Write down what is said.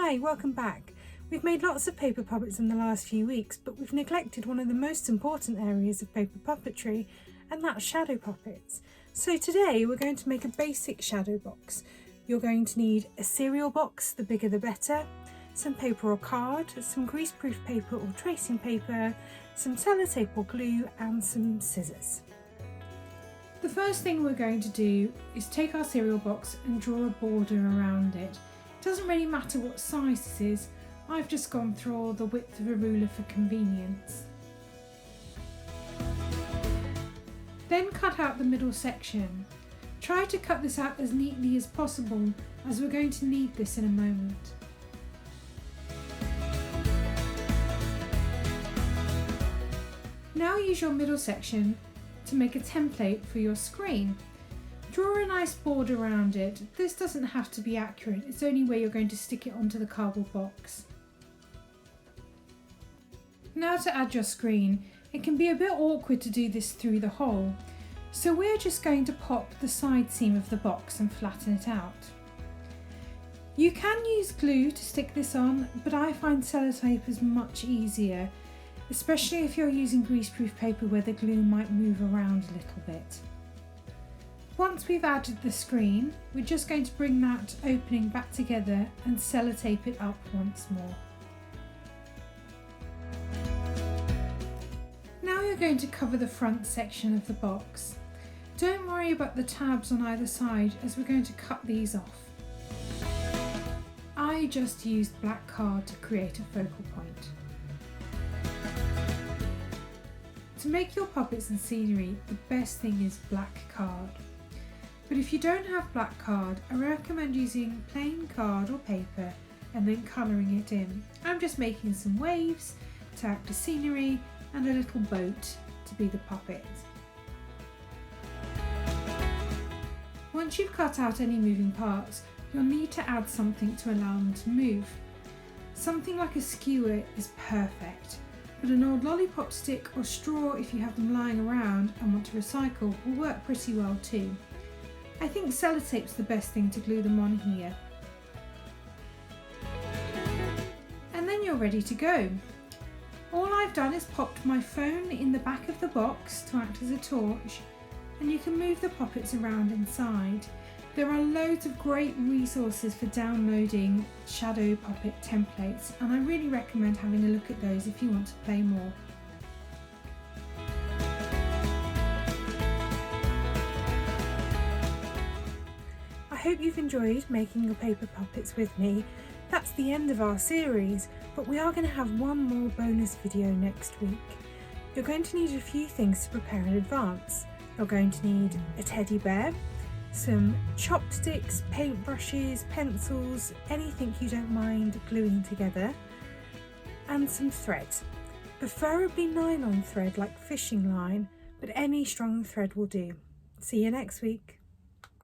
Hi, welcome back. We've made lots of paper puppets in the last few weeks, but we've neglected one of the most important areas of paper puppetry, and that's shadow puppets. So today we're going to make a basic shadow box. You're going to need a cereal box, the bigger the better, some paper or card, some greaseproof paper or tracing paper, some sellotape or glue, and some scissors. The first thing we're going to do is take our cereal box and draw a border around it. It doesn't really matter what size this is, I've just gone through all the width of a ruler for convenience. Then cut out the middle section. Try to cut this out as neatly as possible, as we're going to need this in a moment. Now use your middle section to make a template for your screen. Draw a nice border around it. This doesn't have to be accurate, it's only where you're going to stick it onto the cardboard box. Now to add your screen. It can be a bit awkward to do this through the hole, so we're just going to pop the side seam of the box and flatten it out. You can use glue to stick this on, but I find sellotape is much easier, especially if you're using greaseproof paper where the glue might move around a little bit. Once we've added the screen, we're just going to bring that opening back together and sellotape it up once more. Now you're going to cover the front section of the box. Don't worry about the tabs on either side, as we're going to cut these off. I just used black card to create a focal point. To make your puppets and scenery, the best thing is black card. But if you don't have black card, I recommend using plain card or paper and then colouring it in. I'm just making some waves to act as scenery and a little boat to be the puppet. Once you've cut out any moving parts, you'll need to add something to allow them to move. Something like a skewer is perfect, but an old lollipop stick or straw, if you have them lying around and want to recycle, will work pretty well too. I think sellotape's the best thing to glue them on here. And then you're ready to go. All I've done is popped my phone in the back of the box to act as a torch, and you can move the puppets around inside. There are loads of great resources for downloading shadow puppet templates, and I really recommend having a look at those if you want to play more. I hope you've enjoyed making your paper puppets with me. That's the end of our series, but we are going to have one more bonus video next week. You're going to need a few things to prepare in advance. You're going to need a teddy bear, some chopsticks, paintbrushes, pencils, anything you don't mind gluing together, and some thread. Preferably nylon thread like fishing line, but any strong thread will do. See you next week.